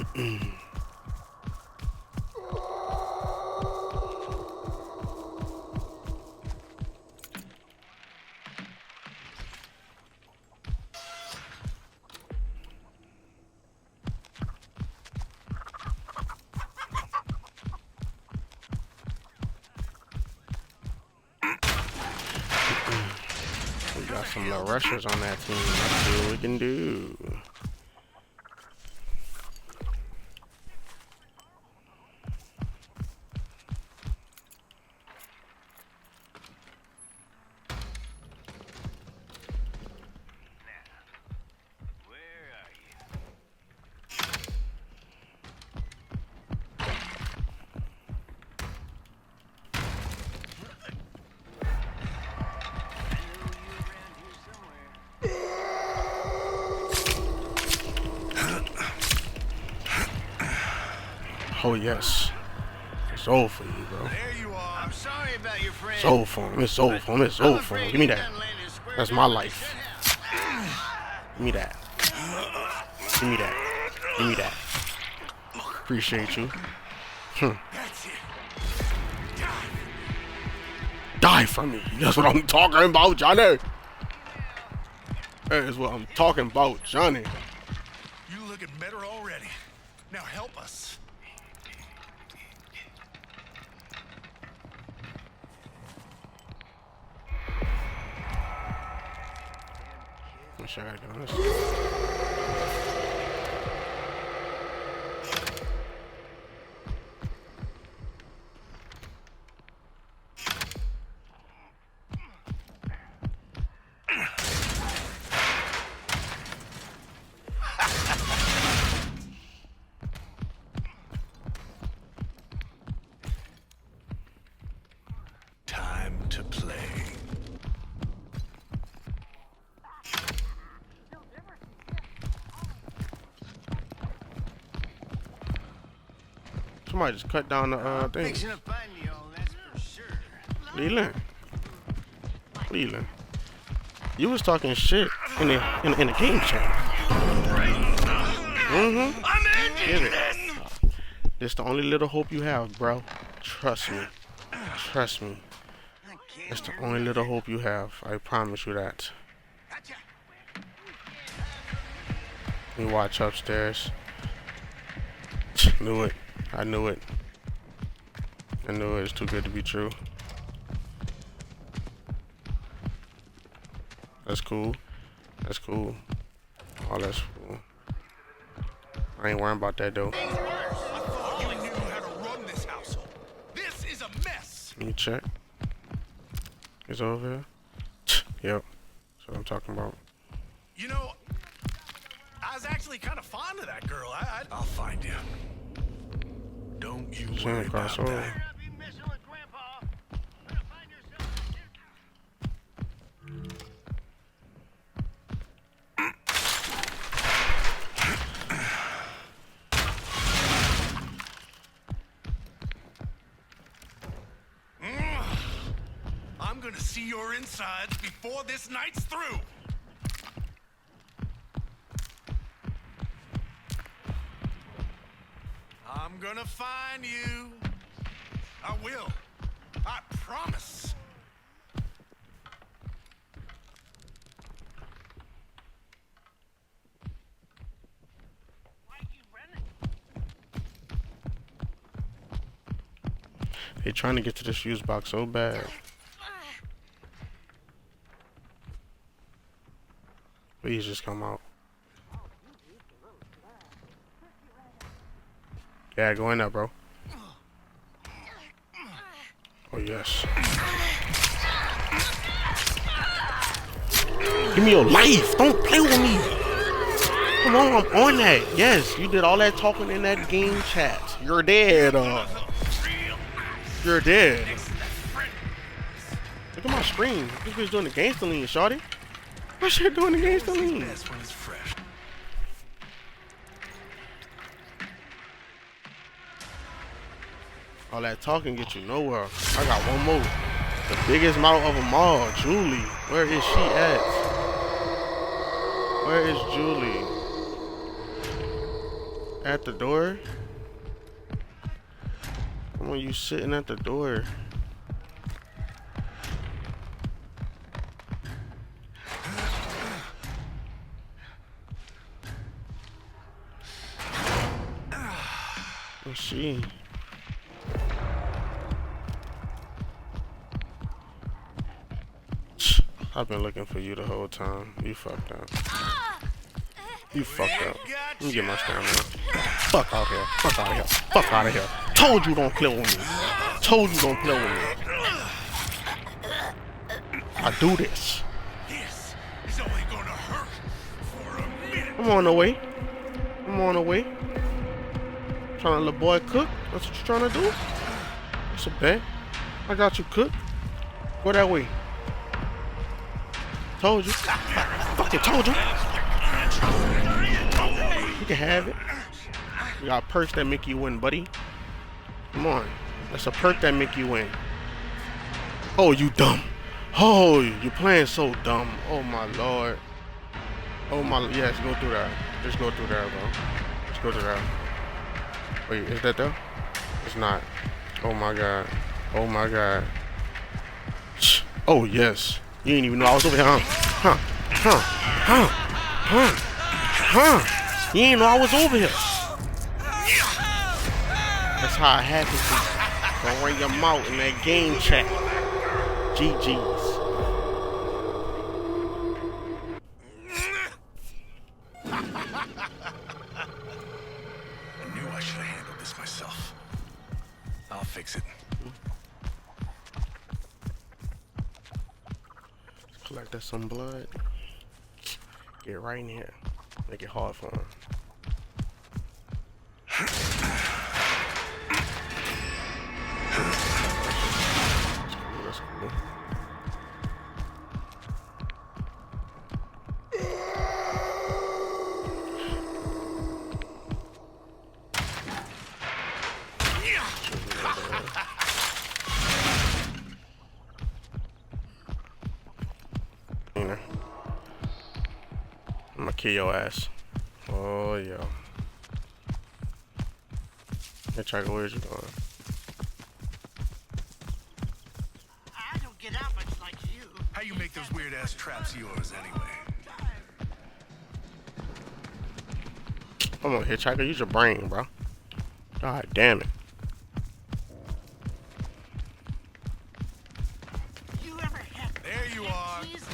We got some little rushers on that team. Let's see what we can do. Oh yes, it's over for you, bro. There you are. I'm sorry about your friend. It's over for him. It's over for him. It's over for him. Give me that. That's my life. Give me that. Give me that. Give me that. Appreciate you. Die for me. That's what I'm talking about, Johnny. That is what I'm talking about, Johnny. You looking better already. Now help us. Wish I gotta do this. Time to play. Somebody just cut down the thing. Fixing to find you all, that's for sure. Leland. Leland. You was talking shit in the game chat. Mm-hmm. Get it. This the only little hope you have, bro. Trust me. Trust me. It's the only little hope you have. I promise you that. You watch upstairs. Knew it. I knew it. I knew it was too good to be true. That's cool. That's cool. Oh, that's cool. I ain't worrying about that though. I thought you knew how to run this household. This is a mess. Let me check. It's over here. Yep. That's what I'm talking about. You know, I was actually kind of fond of that girl. I'll find you. Don't you worry about that. I'm gonna see your insides before this night's through. I'm gonna find you. I will. I promise. They trying to get to this fuse box so bad. Please just come out. Yeah, go in there, bro. Oh, yes. Give me your life. Don't play with me. Come on, I'm on that. Yes, you did all that talking in that game chat. You're dead. You're dead. Look at my screen. This bitch doing the gangster lean, shawty. What shit doing the gangster lean? All that talking get you nowhere. I got one more. The biggest mouth of them all, Julie. Where is she at? Where is Julie? At the door? Come on, you sitting at the door. Let's see. I've been looking for you the whole time. You fucked up. You fucked up. Let me get my stamina. Fuck out here. Fuck out of here. Fuck out of here. Told you don't play with me. Told you don't play with me. I do this. This is only gonna hurt for a minute. I'm on the way. I'm on the way. Trying to let boy cook. That's what you trying to do? That's a bet. I got you cooked. Go that way. Told you. Fucking told you. You can have it. You got perks that make you win, buddy. Come on. That's a perk that make you win. Oh, you dumb. Oh, you're playing so dumb. Oh, my Lord. Oh, my. Yes, go through that. Just go through there, bro. Just go through there. Wait, is that there? It's not. Oh, my God. Oh, my God. Oh, yes. You didn't even know I was over here, huh? You didn't know I was over here. That's how it happens. Don't run your mouth in that game chat. GG's. I knew I should have handled this myself. I'll fix it. Collect us some blood. Get right in here. Make it hard for him. That's cool. I'm gonna kill your ass. Oh, yeah. Hey, Chaka, where's you going? I don't get out much like you. How you make those weird ass traps of yours anyway? Come on here, Chaka, use your brain, bro. God damn it. You ever have There you are. cheese?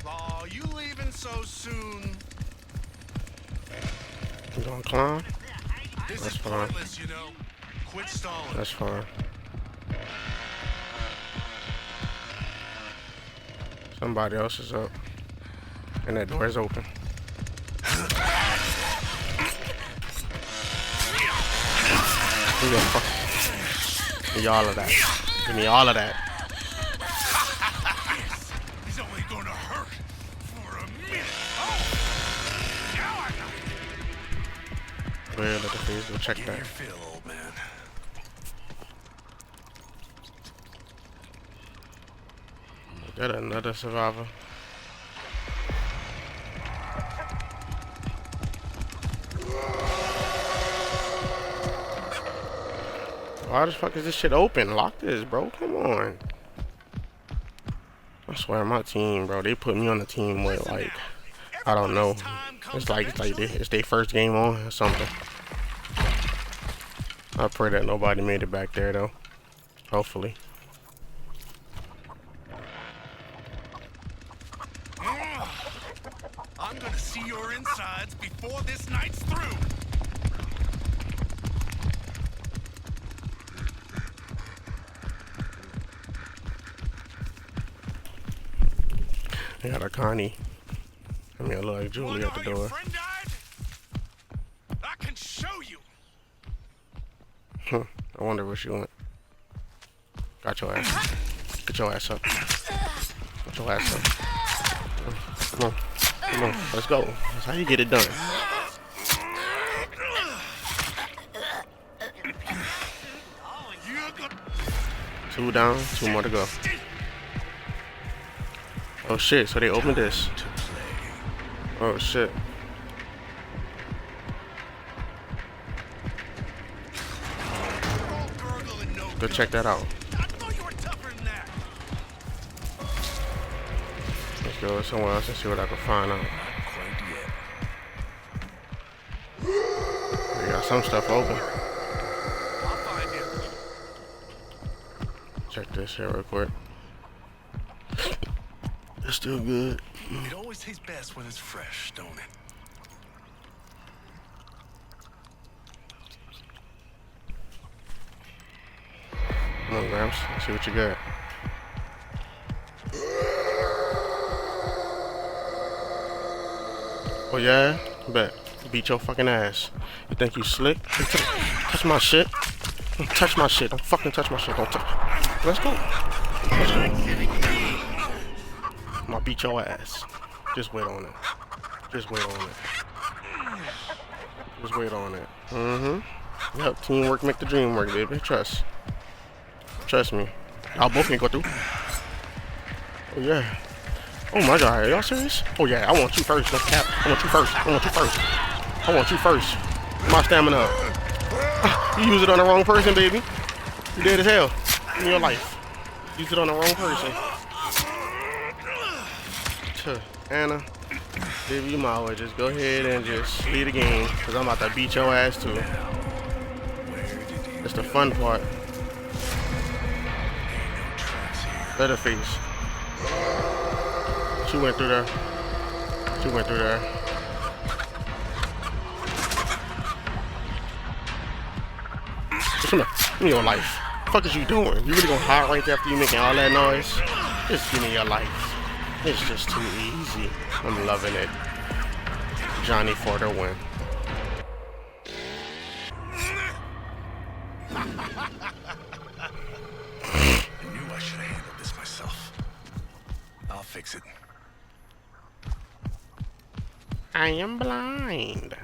Aw, you leaving so soon? You gonna climb? This That's is fine. pointless, you know. Quit stalling. That's fine. Somebody else is up. And that door is open. Give me a fuck. Give me all of that. Give me all of that. He's only gonna hurt for a minute. Oh! Now I know. Well, let the face go check Give that. your fill, old man. Is that another survivor? Why the fuck is this shit open? Lock this, bro. Come on. I swear, my team, bro. They put me on the team with like, I don't know. It's their first game on or something. I pray that nobody made it back there though. Hopefully. I'm gonna see your insides before this night's through. They got a Connie. I mean, I look like Julie at the Your door. friend died? I can show you. I wonder where she went. Got your ass. Get your ass up. Get your ass up. Come on. Come on. Let's go. That's how you get it done. 2 down, 2 more to go. Oh shit, so they opened this. Oh shit. Go check that out. Let's go somewhere else and see what I can find out. We got some stuff open. Check this here real quick. It's still good. It always tastes best when it's fresh, don't it? Come on, Gramps. Let's see what you got. Oh yeah? Bet. Beat your fucking ass. You think you slick? Touch my shit. Don't touch my shit. Don't fucking touch my shit. Don't touch. Let's go. Let's go. I'm gonna beat your ass. Just wait on it. Just wait on it. Just wait on it. Mm-hmm. Yep. Teamwork make the dream work, baby. Trust. Trust me. Y'all both can go through. Oh yeah. Oh my god, are y'all serious? Oh yeah, I want you first, let's cap. I want you first. I want you first. I want you first. My stamina up. You use it on the wrong person, baby. You dead as hell in your life. Use it on the wrong person. Anna, baby, you might as well just go ahead and just leave the game, because I'm about to beat your ass too. That's the fun part. Leatherface. She went through there. She went through there. Come here. Give me your life. What the fuck is you doing? You really gonna hide right there after you making all that noise? Just give me your life. It's just too easy. I'm loving it. Johnny for the win. I knew I should have handled this myself. I'll fix it. I am blind.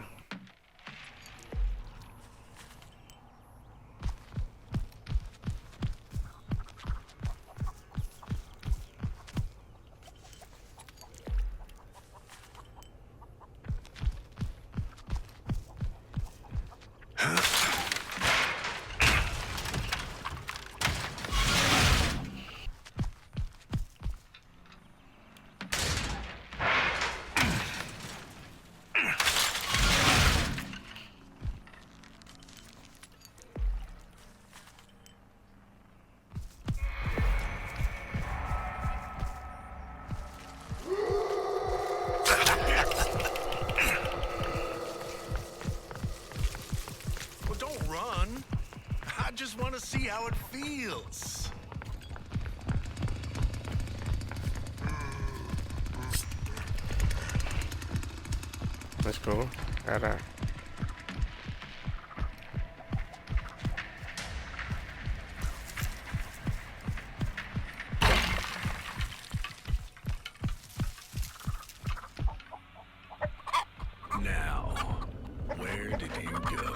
I just want to see how it feels. Let's go. Alright. Now, where did you go?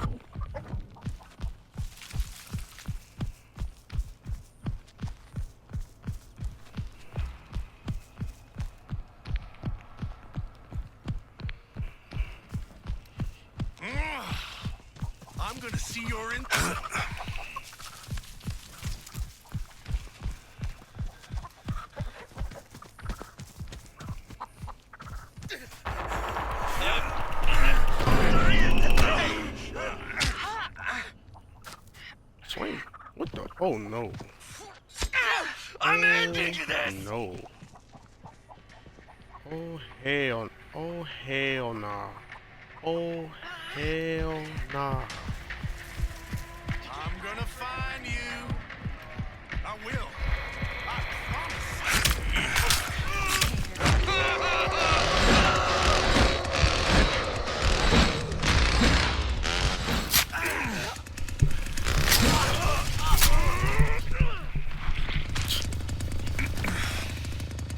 I'm gonna see your in. Swing. What the? Oh no. I'm indigenous. No. Oh hell. Oh hell nah. Oh hell nah. I'm gonna find you. I will. I promise.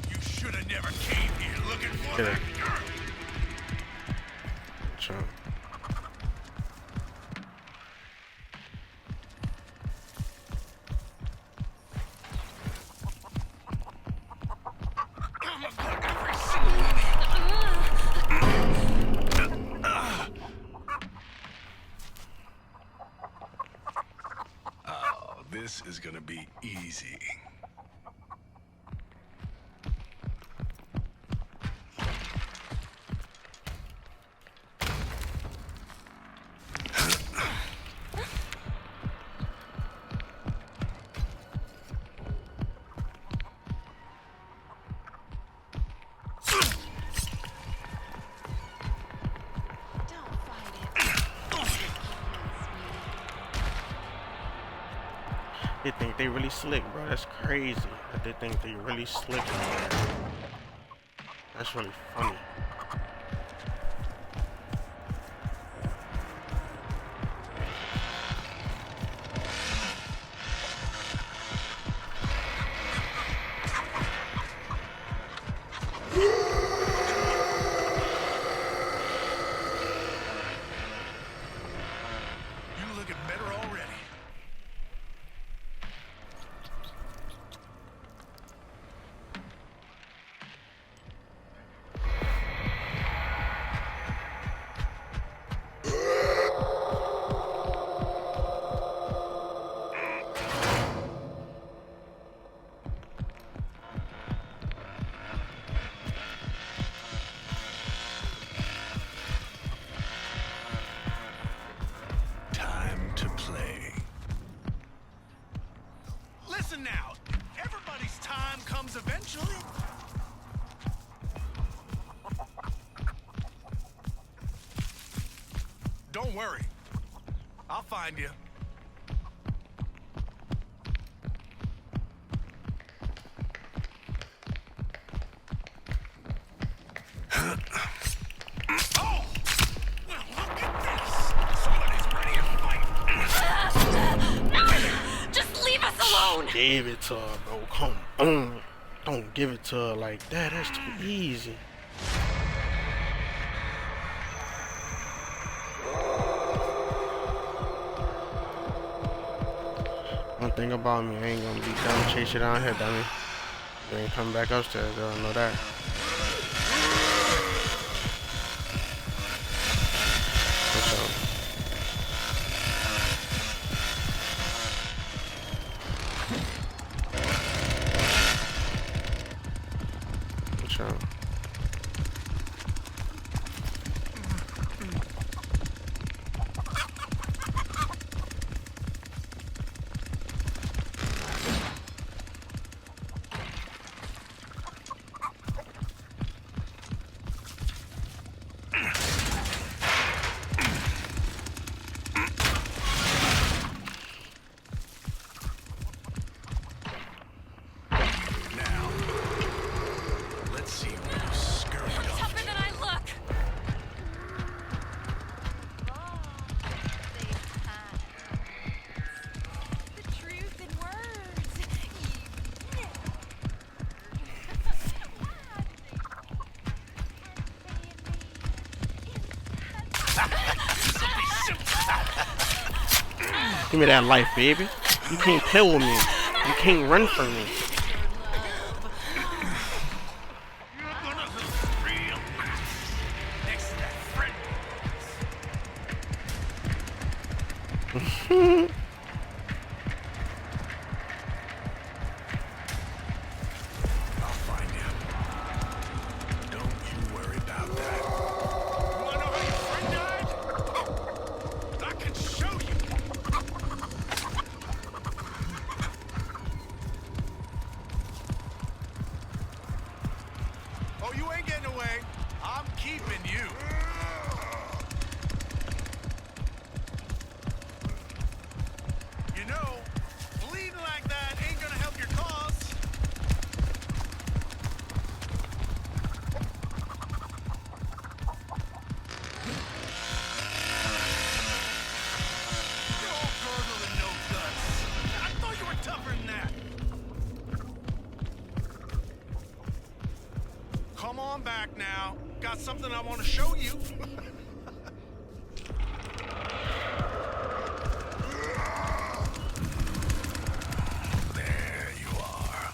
You should have never came here looking for Get it. that girl. Jump. This is gonna be easy. They think they really slick, bro. That's crazy. That they think they really slick. That's really funny. You looking better already. Time to play. Listen now. Everybody's time comes eventually. Don't worry. I'll find you. Oh! Well, look at this. Somebody's ready to fight. Just leave us alone! Give it to her, bro. Come on. Don't give it to her like that. That's too easy. One thing about me, I ain't gonna be dumb, chase you down here, dummy. You ain't coming back upstairs, girl. I know that. What's up? What's up? Now, let's see where you scurried off. Tougher than I look! The truth in words. Give me that life, baby. You can't play with me. You can't run from me. You're gonna look real nice next to that friend. I'll find you. Don't you worry about that. You wanna know how your friend died? I can show you. Oh, you ain't getting away. I'm keeping you. You know, bleeding like that ain't gonna help your cause. You old gurgle with no guts. I thought you were tougher than that. Come on back now. Got something I want to show you. There you are.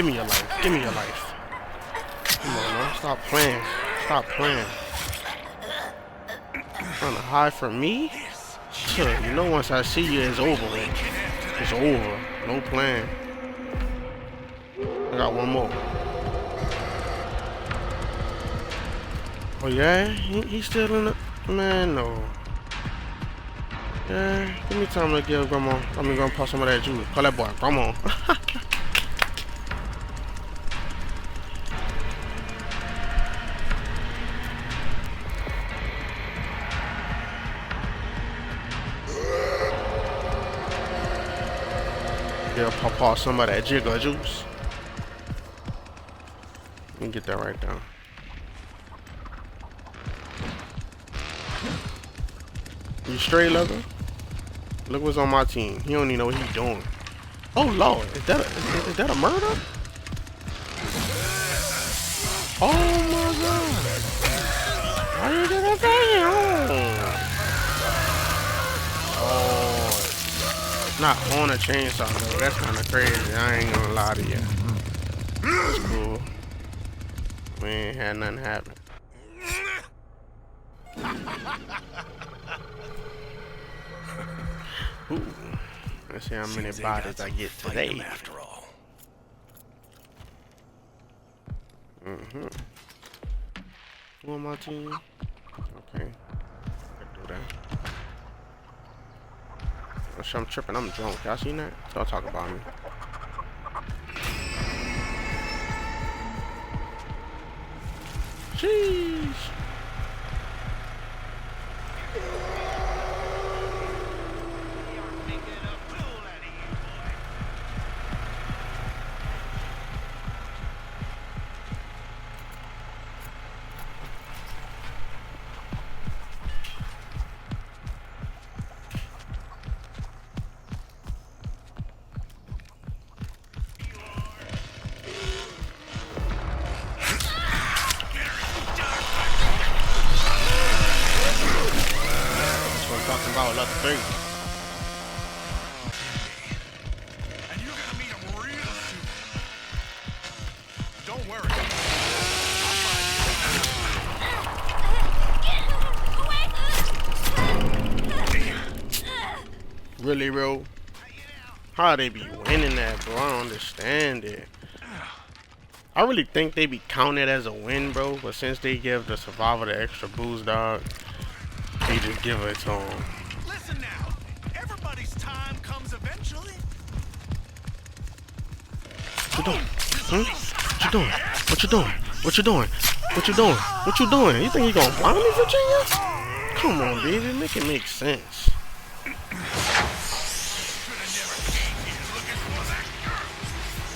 Give me your life. Give me your life. Come on, man. Stop playing. Stop playing. Trying to hide from me? Sure, you know once I see you, it's over with. It's over. No plan. I got one more. Oh yeah? He's still in the... Man, no. Yeah, give me time to give grandma. I'm gonna pop some of that juice. Call that boy grandma. Yeah, pop off some of that jigger juice. Let me get that right down. You straight, lover? Look what's on my team. He don't even know what he's doing. Oh Lord, is that a murder? Oh my God! Why you do that thing? Oh, not on a chainsaw though. That's kind of crazy. I ain't gonna lie to you. That's cool. We ain't had nothing happen. Ooh. Let's see how many bodies I get today. After all. Who on my team? Okay. I can do that. Oh, shit, I'm tripping. I'm drunk. Y'all seen that? Don't talk about me. Sheesh. Talking about level 3. And you're gonna meet him real soon. Don't worry. Really, bro? How they be winning that, bro? I don't understand it. I really think they be counted as a win, bro. But since they give the survivor the extra boost, dog, they just give it to him. Listen now. Everybody's time comes eventually. What you doing? Hmm? What you doing? What you doing? What you doing? What you doing? What you doing? You think you gonna blind me, Virginia? Come on, baby. Make it make sense.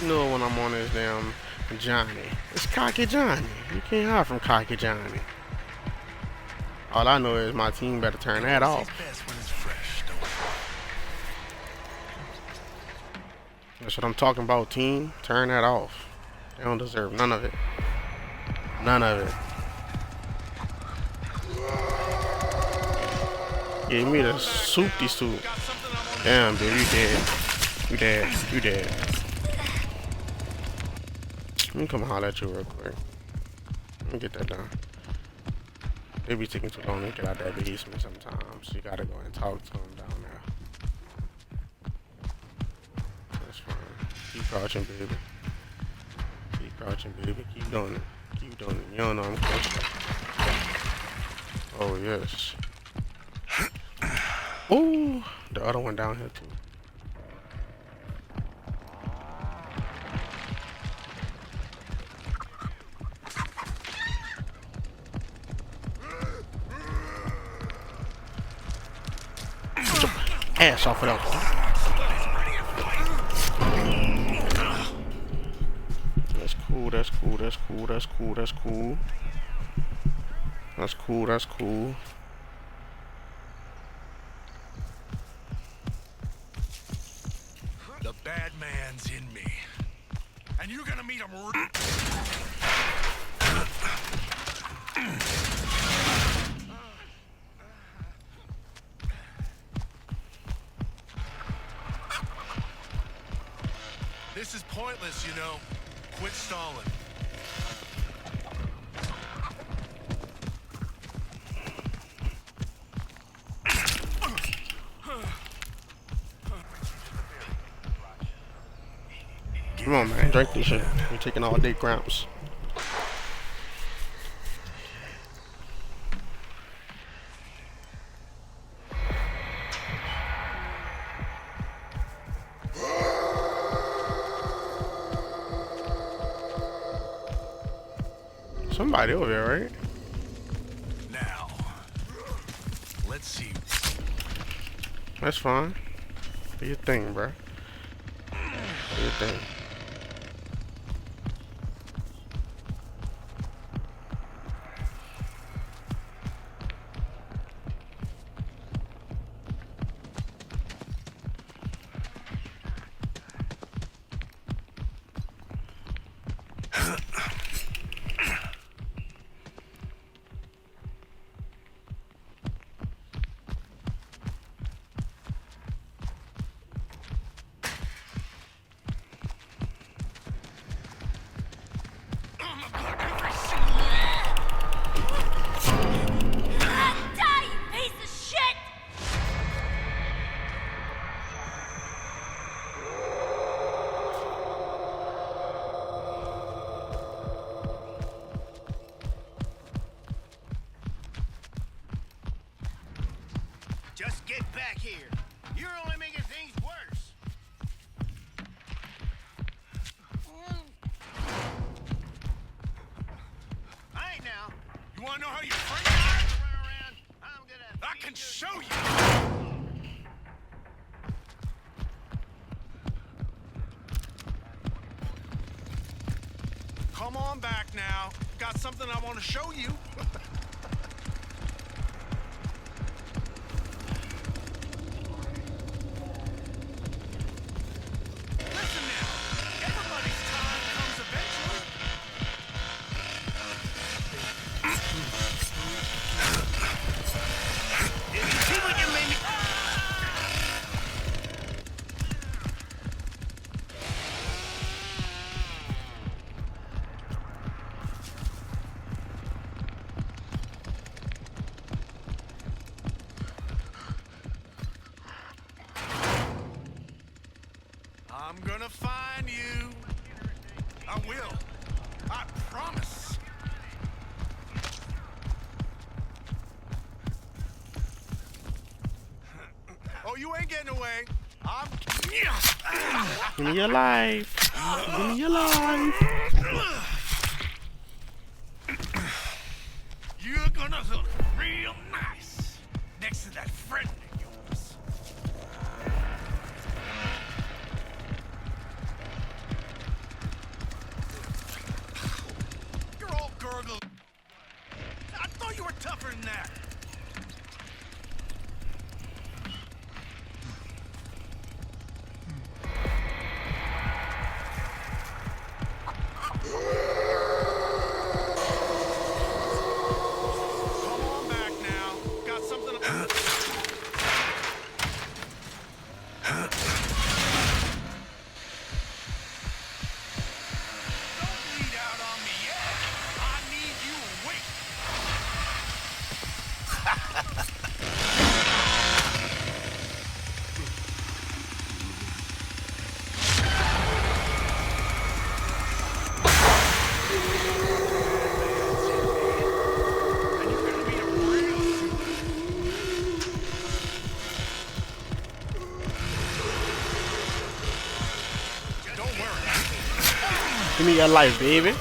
You know when I'm on this damn Johnny. It's Cocky Johnny. You can't hide from Cocky Johnny. All I know is my team better turn that off. That's what I'm talking about, team. Turn that off. They don't deserve none of it. None of it. Give me the soupy soup. Damn, baby, you dead. You dead. You dead. Let me come holler at you real quick. Let me get that done. They be taking too long to get out that basement sometimes. So you gotta go and talk to them down there. That's fine. Keep crouching, baby. Keep crouching, baby. Keep doing it. Keep doing it. You don't know I'm close. Oh, yes. Ooh, the other one down here, too. Ass off of those. That's cool, that's cool, that's cool, that's cool, that's cool. That's cool, that's cool. The bad man's in me. And you're gonna meet him This is pointless, you know. Quit stalling. Come on, man. Drink this shit. You're taking all day cramps. Somebody over there, right? Now, let's see. That's fine. Do your thing, bro. Do your thing. Die, you piece of shit! Just get back here. You're only making things worse. All right now. You wanna know how your friend died? Run around. I'm gonna. I can show you. Come on back now. Got something I want to show you. Listen now. Everybody's time comes eventually. See what you made me. I'm gonna find you. I will. I promise. Oh, you ain't getting away. I'm. Give me your life. Give me your life. You're gonna look real nice next to that friend of yours. You're all gurgle. I thought you were tougher than that. Come on back now. Got something. Don't bleed out on me yet. I need you awake. And you're gonna be a real Don't worry. Give me your life, baby.